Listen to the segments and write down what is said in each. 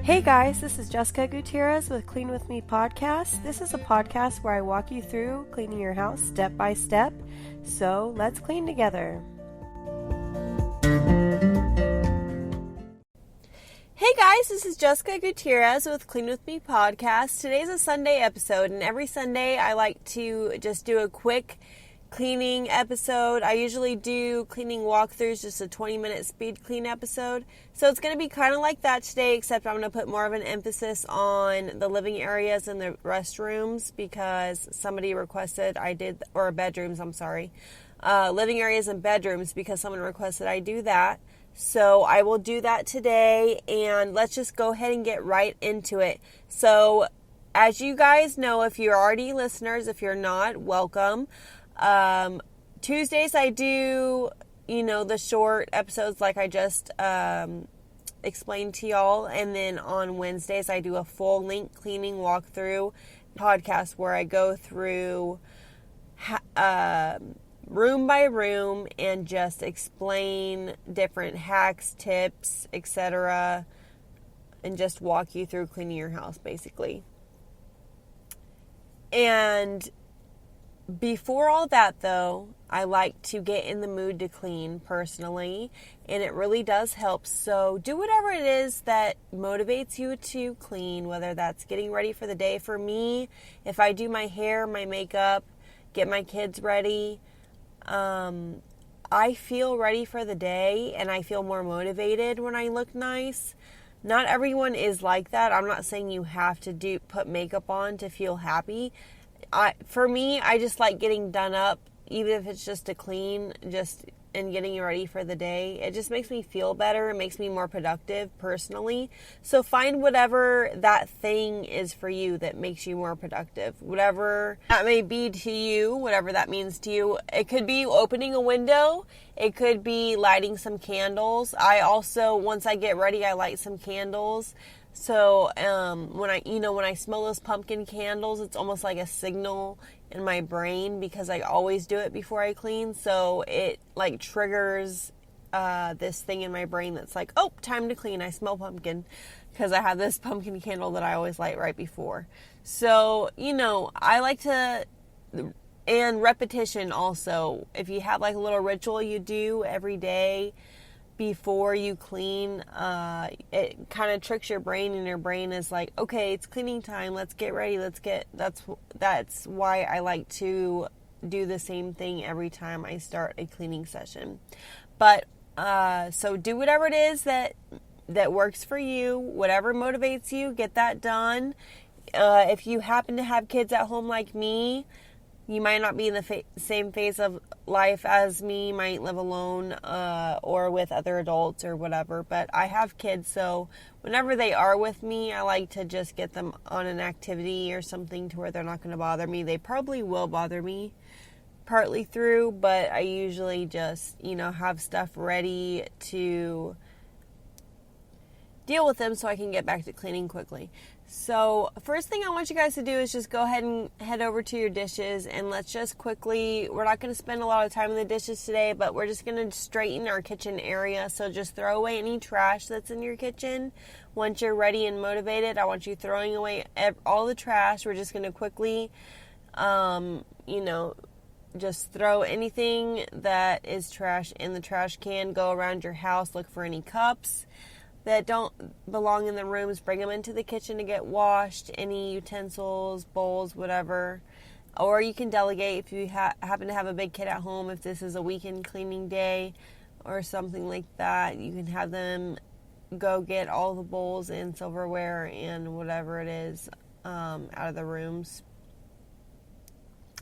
Hey guys, this is Jessica Gutierrez with Clean With Me podcast. This is a podcast where I walk you through cleaning your house step by step. So let's clean together. Hey guys, this is Jessica Gutierrez with Clean With Me podcast. Today's a Sunday episode, and every Sunday I like to just do a quick cleaning episode. I usually do cleaning walkthroughs, just a 20-minute speed clean episode. So it's going to be kind of like that today, except I'm going to put more of an emphasis on the living areas and the restrooms because somebody requested bedrooms, living areas and bedrooms because someone requested I do that. So I will do that today, and let's just go ahead and get right into it. So as you guys know, if you're already listeners, if you're not, welcome. Tuesdays I do, the short episodes like I just explained to y'all. And then on Wednesdays I do a full length cleaning walkthrough podcast where I go through room by room and just explain different hacks, tips, etc. and just walk you through cleaning your house basically. And before all that, though, I like to get in the mood to clean personally, and it really does help. So do whatever it is that motivates you to clean, whether that's getting ready for the day. For me, if I do my hair, my makeup, get my kids ready, I feel ready for the day, and I feel more motivated when I look nice. Not everyone is like that. I'm not saying you have to put makeup on to feel happy. For me, I just like getting done up, even if it's just to clean, and getting ready for the day. It just makes me feel better. It makes me more productive personally. So find whatever that thing is for you that makes you more productive. Whatever that may be to you, whatever that means to you. It could be opening a window. It could be lighting some candles. I also, once I get ready, I light some candles. So, when I smell those pumpkin candles, it's almost like a signal in my brain because I always do it before I clean. So it like triggers, this thing in my brain that's like, oh, time to clean. I smell pumpkin because I have this pumpkin candle that I always light right before. So, I like to, and repetition also. If you have like a little ritual you do every day before you clean, it kind of tricks your brain, and your brain is like, okay, it's cleaning time, let's get ready, that's why I like to do the same thing every time I start a cleaning session. But so do whatever it is that works for you, whatever motivates you, get that done. If you happen to have kids at home like me, you might not be in the same phase of life as me, you might live alone or with other adults or whatever, but I have kids, so whenever they are with me, I like to just get them on an activity or something to where they're not going to bother me. They probably will bother me partly through, but I usually just, have stuff ready to deal with them so I can get back to cleaning quickly. So first thing I want you guys to do is just go ahead and head over to your dishes, and let's just quickly, we're not going to spend a lot of time in the dishes today, but we're just going to straighten our kitchen area. So just throw away any trash that's in your kitchen. Once you're ready and motivated, I want you throwing away all the trash. We're just going to quickly, just throw anything that is trash in the trash can. Go around your house, look for any cups that don't belong in the rooms, bring them into the kitchen to get washed, any utensils, bowls, whatever. Or you can delegate if you happen to have a big kid at home, if this is a weekend cleaning day or something like that, you can have them go get all the bowls and silverware and whatever it is out of the rooms.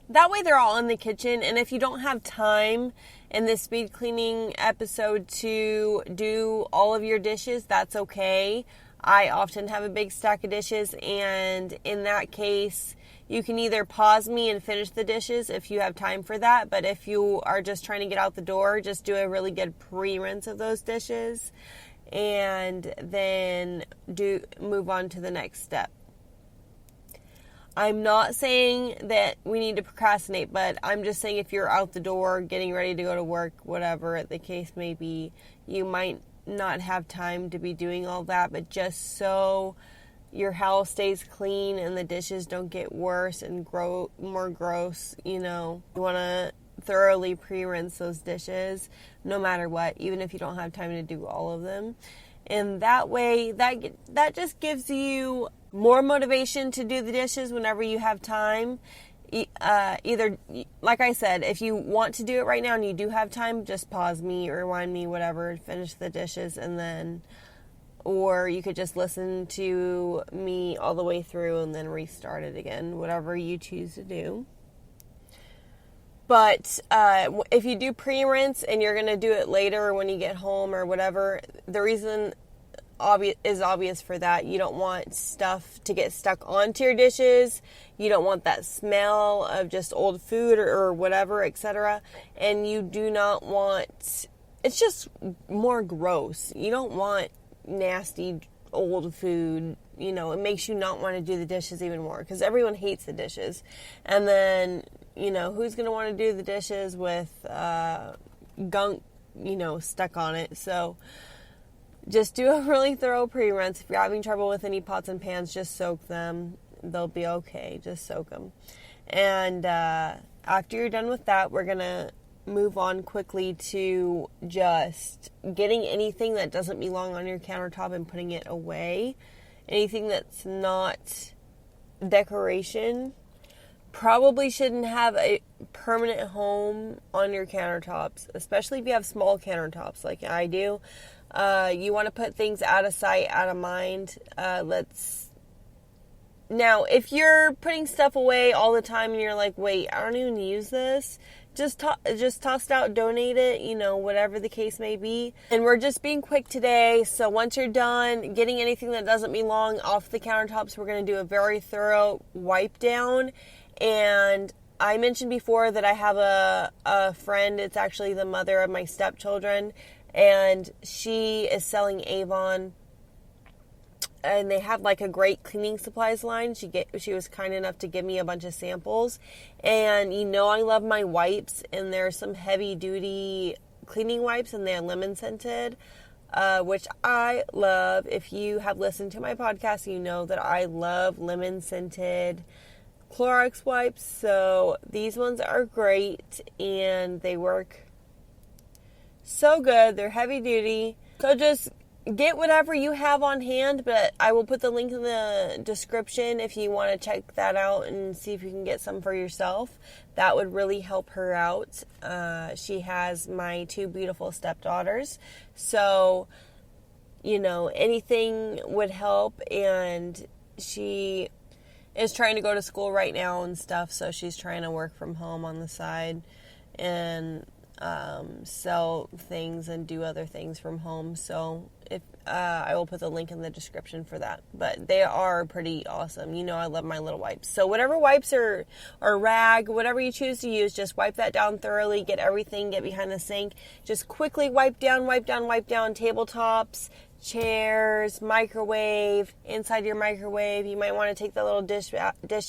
That way they're all in the kitchen, and if you don't have time in this speed cleaning episode to do all of your dishes, that's okay. I often have a big stack of dishes, and in that case, you can either pause me and finish the dishes if you have time for that, but if you are just trying to get out the door, just do a really good pre-rinse of those dishes, and then move on to the next step. I'm not saying that we need to procrastinate, but I'm just saying if you're out the door, getting ready to go to work, whatever the case may be, you might not have time to be doing all that, but just so your house stays clean and the dishes don't get worse and grow more gross, you know. You want to thoroughly pre-rinse those dishes no matter what, even if you don't have time to do all of them. And that way, that just gives you more motivation to do the dishes whenever you have time. Either, like I said, if you want to do it right now and you do have time, just pause me, rewind me, whatever, finish the dishes, and then, or you could just listen to me all the way through and then restart it again, whatever you choose to do. But if you do pre-rinse and you're going to do it later when you get home or whatever, the reason is obvious for that. You don't want stuff to get stuck onto your dishes. You don't want that smell of just old food or whatever, etc. And you do not want, it's just more gross. You don't want nasty old food. You know, it makes you not want to do the dishes even more because everyone hates the dishes. And then, you know, who's going to want to do the dishes with gunk, you know, stuck on it? So just do a really thorough pre-rinse. If you're having trouble with any pots and pans, just soak them. They'll be okay. Just soak them. And after you're done with that, we're going to move on quickly to just getting anything that doesn't belong on your countertop and putting it away. Anything that's not decoration probably shouldn't have a permanent home on your countertops, especially if you have small countertops like I do. You want to put things out of sight, out of mind. Now, if you're putting stuff away all the time and you're like, wait, I don't even use this, just toss it out, donate it, you know, whatever the case may be. And we're just being quick today, so once you're done getting anything that doesn't belong off the countertops, we're going to do a very thorough wipe down. And I mentioned before that I have a friend, it's actually the mother of my stepchildren, and she is selling Avon, and they have like a great cleaning supplies line. She was kind enough to give me a bunch of samples, and you know I love my wipes, and there's some heavy duty cleaning wipes, and they're lemon scented, which I love. If you have listened to my podcast, you know that I love lemon scented Clorox wipes. So these ones are great, and they work so good. They're heavy duty. So just get whatever you have on hand, but I will put the link in the description if you want to check that out and see if you can get some for yourself. That would really help her out. She has my 2 beautiful stepdaughters, so you know, anything would help. And she is trying to go to school right now and stuff, so she's trying to work from home on the side and sell things and do other things from home. So if I will put the link in the description for that. But they are pretty awesome. You know I love my little wipes. So whatever wipes or rag, whatever you choose to use, just wipe that down thoroughly. Get everything, get behind the sink. Just quickly wipe down tabletops, chairs, microwave, inside your microwave. You might want to take the little dish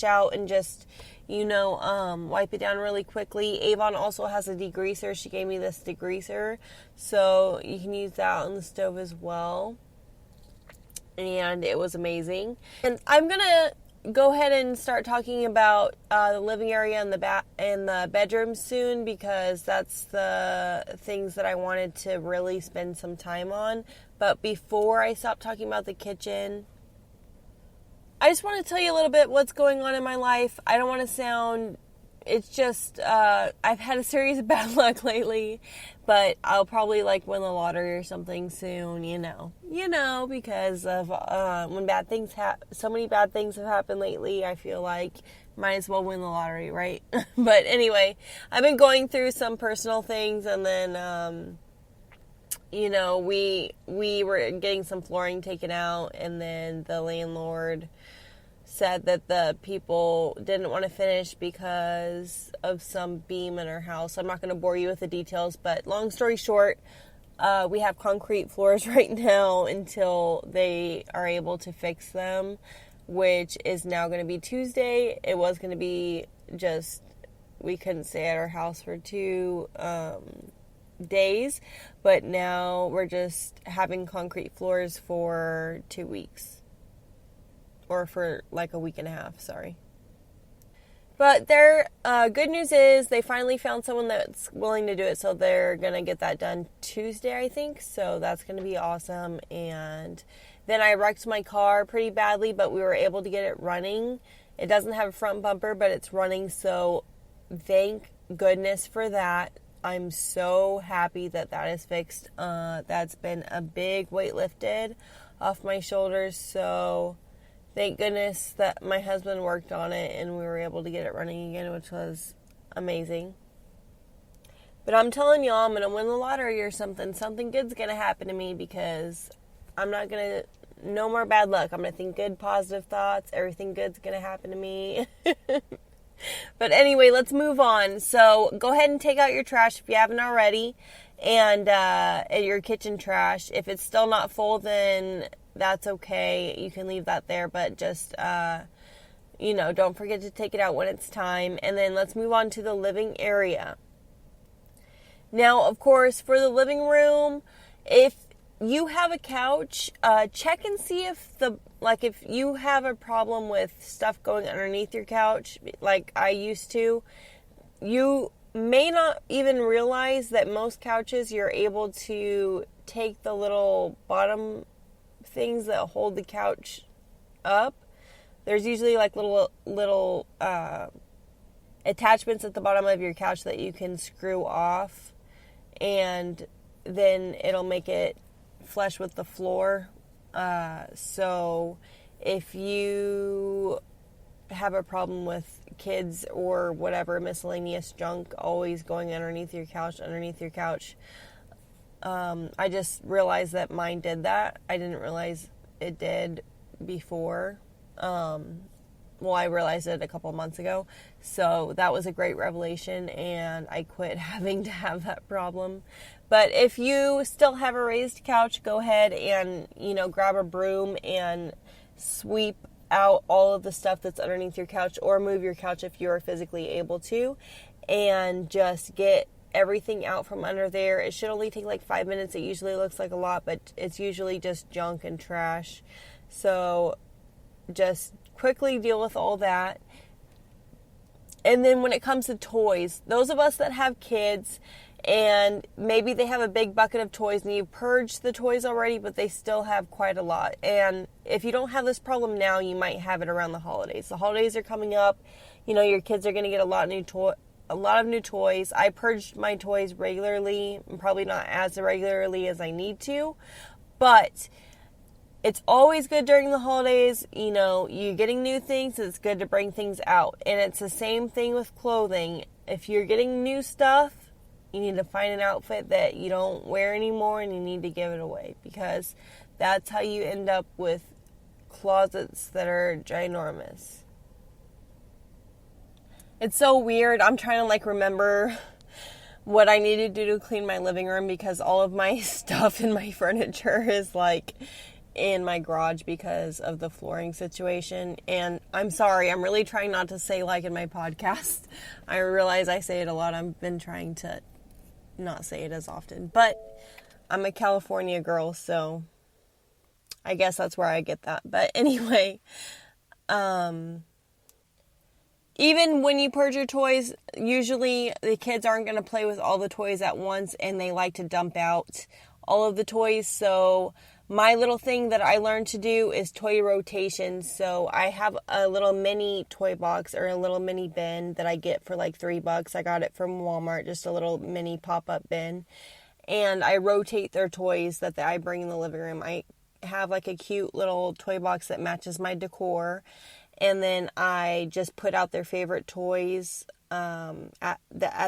out and just, you know, wipe it down really quickly. Avon also has a degreaser. She gave me this degreaser, so you can use that on the stove as well. And it was amazing. And I'm gonna go ahead and start talking about the living area and the bedroom soon, because that's the things that I wanted to really spend some time on. But before I stop talking about the kitchen, I just want to tell you a little bit what's going on in my life. I don't want to sound, it's just, I've had a series of bad luck lately, but I'll probably like win the lottery or something soon, you know, because of, when so many bad things have happened lately, I feel like might as well win the lottery, right? But anyway, I've been going through some personal things, and then, you know, we were getting some flooring taken out, and then the landlord said that the people didn't want to finish because of some beam in our house. I'm not going to bore you with the details, but long story short, we have concrete floors right now until they are able to fix them, which is now going to be Tuesday. It was going to be just, we couldn't stay at our house for 2 days, but now we're just having concrete floors for 2 weeks. Or for like a week and a half, sorry. But their good news is they finally found someone that's willing to do it, so they're going to get that done Tuesday, I think. So that's going to be awesome. And then I wrecked my car pretty badly, but we were able to get it running. It doesn't have a front bumper, but it's running, so thank goodness for that. I'm so happy that that is fixed. That's been a big weight lifted off my shoulders, so thank goodness that my husband worked on it and we were able to get it running again, which was amazing. But I'm telling y'all, I'm going to win the lottery or something. Something good's going to happen to me because I'm not going to, no more bad luck. I'm going to think good, positive thoughts. Everything good's going to happen to me. But anyway, let's move on. So go ahead and take out your trash if you haven't already, and your kitchen trash. If it's still not full, then that's okay. You can leave that there, but just, don't forget to take it out when it's time. And then let's move on to the living area. Now, of course, for the living room, if you have a couch, check and see if if you have a problem with stuff going underneath your couch, like I used to, you may not even realize that most couches you're able to take the little bottom things that hold the couch up. There's usually like little attachments at the bottom of your couch that you can screw off, and then it'll make it flush with the floor. So if you have a problem with kids or whatever miscellaneous junk always going underneath your couch, I just realized that mine did that. I didn't realize it did before. I realized it a couple months ago. So that was a great revelation, and I quit having to have that problem. But if you still have a raised couch, go ahead and, grab a broom and sweep out all of the stuff that's underneath your couch, or move your couch if you're physically able to, and just get everything out from under there. It should only take like 5 minutes. It usually looks like a lot, but it's usually just junk and trash. So just quickly deal with all that. And then when it comes to toys, those of us that have kids and maybe they have a big bucket of toys and you've purged the toys already, but they still have quite a lot. And if you don't have this problem now, you might have it around the holidays. The holidays are coming up. Your kids are going to get a lot of new toys. I purged my toys regularly, and probably not as regularly as I need to, but it's always good during the holidays. You're getting new things. It's good to bring things out. And it's the same thing with clothing. If you're getting new stuff, you need to find an outfit that you don't wear anymore and you need to give it away, because that's how you end up with closets that are ginormous. It's so weird. I'm trying to remember what I need to do to clean my living room, because all of my stuff and my furniture is in my garage because of the flooring situation. And I'm sorry, I'm really trying not to say in my podcast. I realize I say it a lot. I've been trying to not say it as often, but I'm a California girl, so I guess that's where I get that. But anyway, even when you purge your toys, usually the kids aren't going to play with all the toys at once, and they like to dump out all of the toys. So my little thing that I learned to do is toy rotation. So I have a little mini toy box, or a little mini bin that I get for $3. I got it from Walmart, just a little mini pop-up bin. And I rotate their toys that I bring in the living room. I have a cute little toy box that matches my decor. And then I just put out their favorite toys at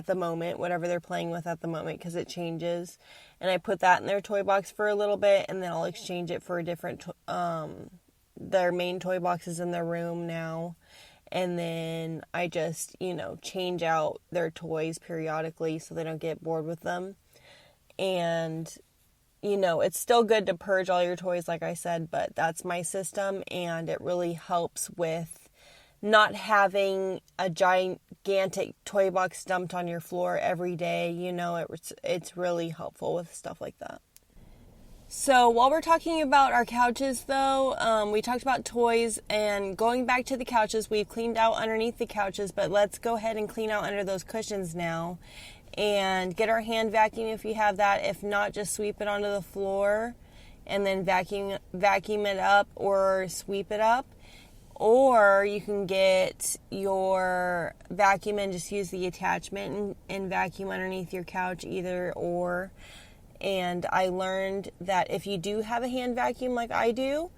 the moment, whatever they're playing with at the moment, because it changes. And I put that in their toy box for a little bit, and then I'll exchange it for a different, their main toy boxes in their room now. And then I just, change out their toys periodically so they don't get bored with them. And, it's still good to purge all your toys, like I said, but that's my system, and it really helps with not having a gigantic toy box dumped on your floor every day. It's really helpful with stuff like that. So while we're talking about our couches, though, we talked about toys, and going back to the couches, we've cleaned out underneath the couches, but let's go ahead and clean out under those cushions now and get our hand vacuum if you have that. If not, just sweep it onto the floor and then vacuum it up or sweep it up. Or you can get your vacuum and just use the attachment and vacuum underneath your couch, either or. And I learned that if you do have a hand vacuum like I do,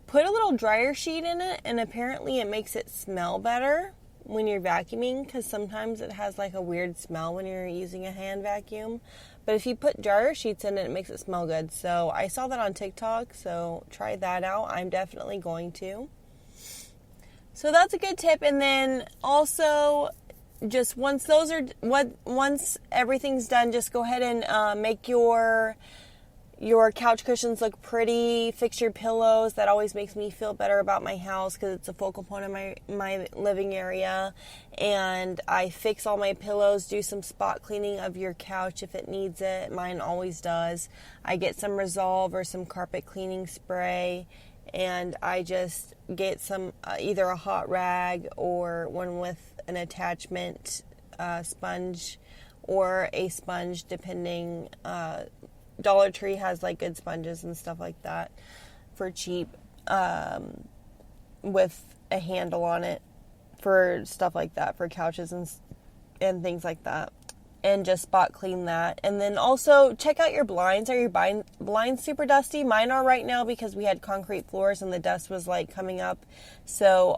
put a little dryer sheet in it, and apparently it makes it smell better when you're vacuuming, because sometimes it has like a weird smell when you're using a hand vacuum. But if you put dryer sheets in it, it makes it smell good. So I saw that on TikTok, so try that out. I'm definitely going to. So that's a good tip. And then also, just once everything's done, just go ahead and make your couch cushions look pretty. Fix your pillows. That always makes me feel better about my house, because it's a focal point of my living area. And I fix all my pillows, do some spot cleaning of your couch if it needs it. Mine always does. I get some Resolve or some carpet cleaning spray, and I just get some either a hot rag or one with an attachment sponge, or a sponge, depending. Dollar Tree has like good sponges and stuff like that for cheap, with a handle on it for stuff like that, for couches and things like that. And just spot clean that. And then also check out your blinds. Are your blinds super dusty? Mine are right now, because we had concrete floors and the dust was like coming up. So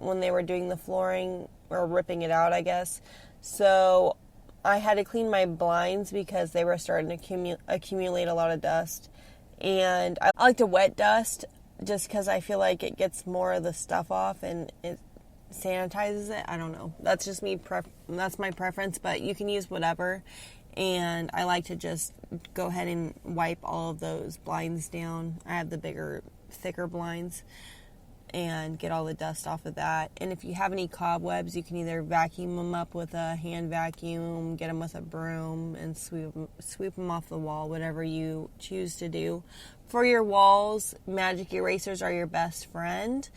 when they were doing the flooring, or ripping it out, I guess. So I had to clean my blinds because they were starting to accumulate a lot of dust. And I like to wet dust just because I feel like it gets more of the stuff off and it sanitizes it. I don't know. That's just me. That's my preference, but you can use whatever. And I like to just go ahead and wipe all of those blinds down. I have the bigger, thicker blinds, and get all the dust off of that. And if you have any cobwebs, you can either vacuum them up with a hand vacuum, get them with a broom, and sweep them off the wall, whatever you choose to do. For your walls, magic erasers are your best friend.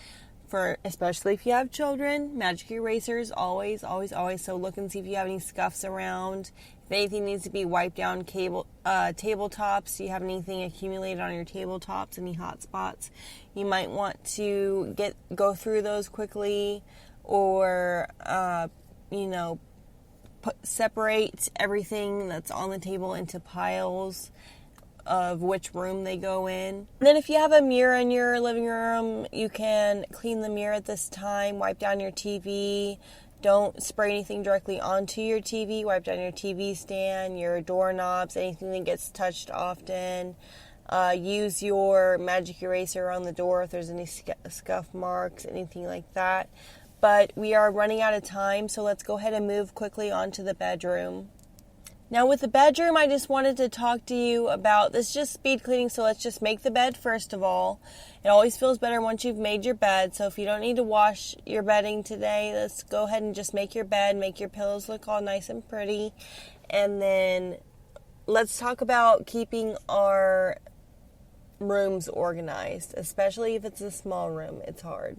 Especially if you have children, magic erasers, always, always, always. So look and see if you have any scuffs around. If anything needs to be wiped down, tabletops, you have anything accumulated on your tabletops, any hot spots, you might want to go through those quickly, or, separate everything that's on the table into piles of which room they go in. And then if you have a mirror in your living room, you can clean the mirror at this time, wipe down your TV. Don't spray anything directly onto your TV. Wipe down your TV stand, your doorknobs, anything that gets touched often. Use your magic eraser on the door if there's any scuff marks, anything like that. But we are running out of time, so let's go ahead and move quickly on to the bedroom. Now with the bedroom, I just wanted to talk to you about, this is just speed cleaning, so let's just make the bed first of all. It always feels better once you've made your bed, so if you don't need to wash your bedding today, let's go ahead and just make your bed, make your pillows look all nice and pretty. And then let's talk about keeping our rooms organized, especially if it's a small room. It's hard.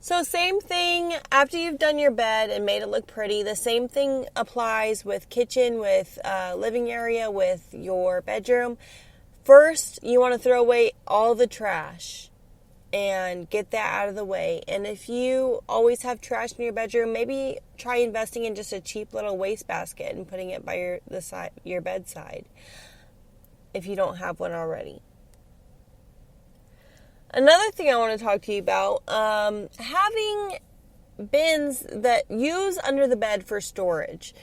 So same thing, after you've done your bed and made it look pretty, the same thing applies with kitchen, with living area, with your bedroom. First, you want to throw away all the trash and get that out of the way. And if you always have trash in your bedroom, maybe try investing in just a cheap little wastebasket and putting it by your bedside if you don't have one already. Another thing I want to talk to you about, having bins that use under the bed for storage.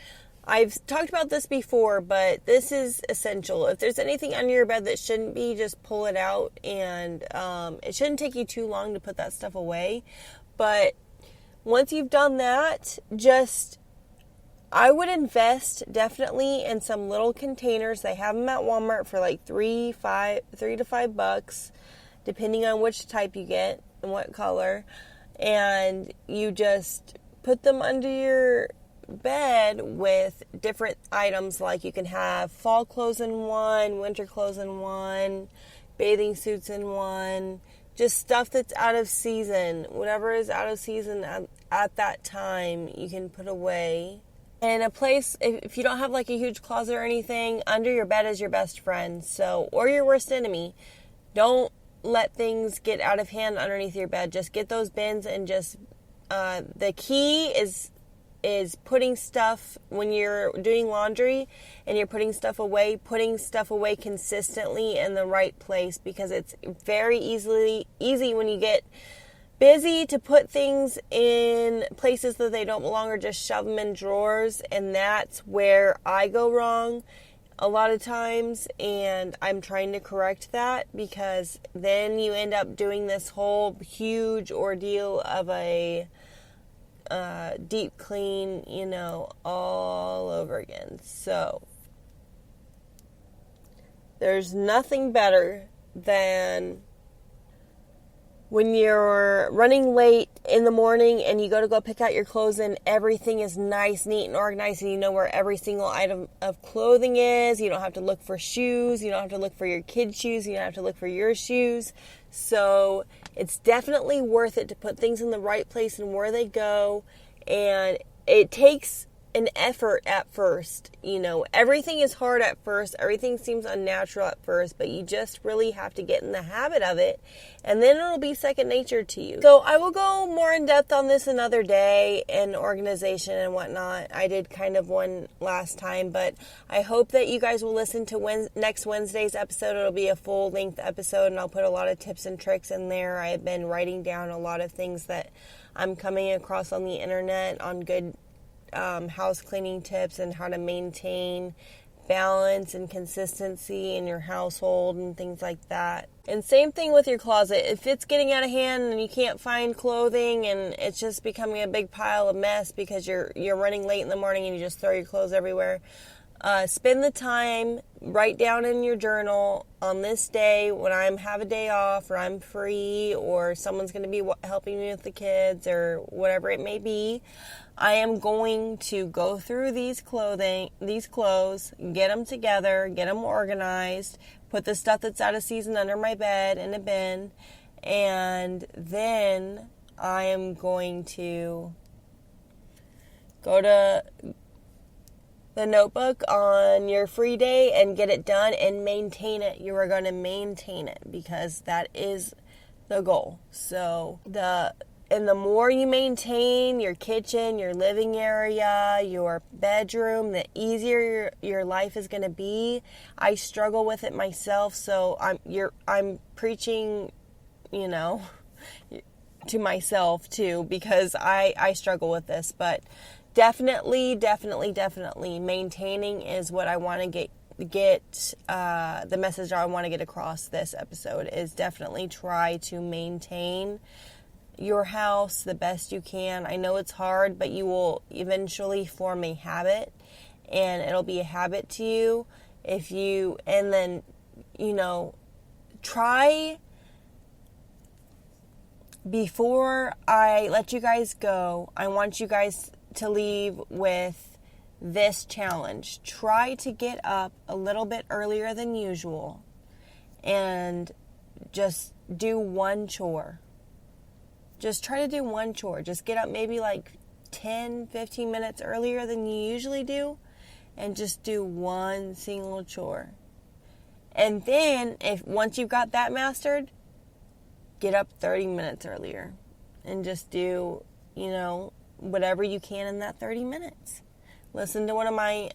I've talked about this before, but this is essential. If there's anything under your bed that shouldn't be, just pull it out, and it shouldn't take you too long to put that stuff away. But once you've done that, I would invest definitely in some little containers. They have them at Walmart for like $3 to $5, depending on which type you get and what color. and you just put them under your bed with different items. Like you can have fall clothes in one, winter clothes in one, bathing suits in one, just stuff that's out of season. Whatever is out of season at that time, you can put away. And a place, if you don't have like a huge closet or anything, under your bed is your best friend, so, or your worst enemy. Don't let things get out of hand underneath your bed. Just get those bins and just, the key is putting stuff, when you're doing laundry and you're putting stuff away consistently in the right place, because it's very easy when you get busy to put things in places that they don't belong, or just shove them in drawers. And that's where I go wrong a lot of times, and I'm trying to correct that, because then you end up doing this whole huge ordeal of a deep clean, all over again. So there's nothing better than when you're running late in the morning and you go pick out your clothes and everything is nice, neat, and organized, and you know where every single item of clothing is. You don't have to look for shoes. You don't have to look for your kids' shoes. You don't have to look for your shoes. So it's definitely worth it to put things in the right place and where they go. And it takes an effort at first. Everything is hard at first. Everything seems unnatural at first, but you just really have to get in the habit of it, and then it'll be second nature to you. So I will go more in depth on this another day, and organization and whatnot. I did kind of one last time, but I hope that you guys will listen to next Wednesday's episode. It'll be a full length episode, and I'll put a lot of tips and tricks in there. I've been writing down a lot of things that I'm coming across on the internet on good house cleaning tips, and how to maintain balance and consistency in your household and things like that. And same thing with your closet. If it's getting out of hand and you can't find clothing and it's just becoming a big pile of mess because you're running late in the morning and you just throw your clothes everywhere, spend the time, write down in your journal, on this day when I have a day off, or I'm free, or someone's going to be helping me with the kids, or whatever it may be, I am going to go through these clothes, get them together, get them organized, put the stuff that's out of season under my bed in a bin, and then I am going to go to the notebook on your free day and get it done and maintain it. You are going to maintain it, because that is the goal. So the more you maintain your kitchen, your living area, your bedroom, the easier your life is going to be. I struggle with it myself, so I'm preaching, to myself too, because I struggle with this. But definitely maintaining is what I want to get the message I want to get across this episode is definitely try to maintain your house the best you can. I know it's hard, but you will eventually form a habit, and it'll be a habit to you try. Before I let you guys go, I want you guys to leave with this challenge. Try to get up a little bit earlier than usual and just do one chore. Just try to do one chore. Just get up maybe like 10, 15 minutes earlier than you usually do, and just do one single chore. And then, once you've got that mastered, get up 30 minutes earlier and just do, whatever you can in that 30 minutes. Listen to one of my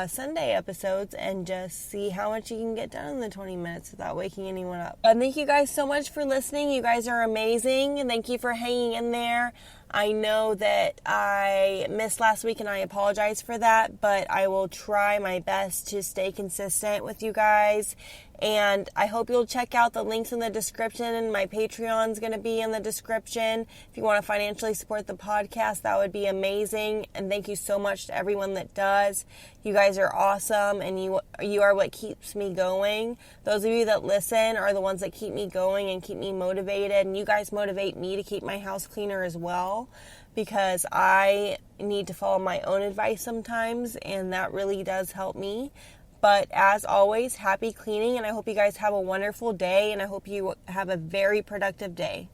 Sunday episodes and just see how much you can get done in the 20 minutes without waking anyone up. And thank you guys so much for listening. You guys are amazing. And thank you for hanging in there. I know that I missed last week and I apologize for that, but I will try my best to stay consistent with you guys And I hope you'll check out the links in the description, and my Patreon's going to be in the description. If you want to financially support the podcast, that would be amazing. And thank you so much to everyone that does. You guys are awesome, and you are what keeps me going. Those of you that listen are the ones that keep me going and keep me motivated, and you guys motivate me to keep my house cleaner as well, because I need to follow my own advice sometimes, and that really does help me. But as always, happy cleaning, and I hope you guys have a wonderful day, and I hope you have a very productive day.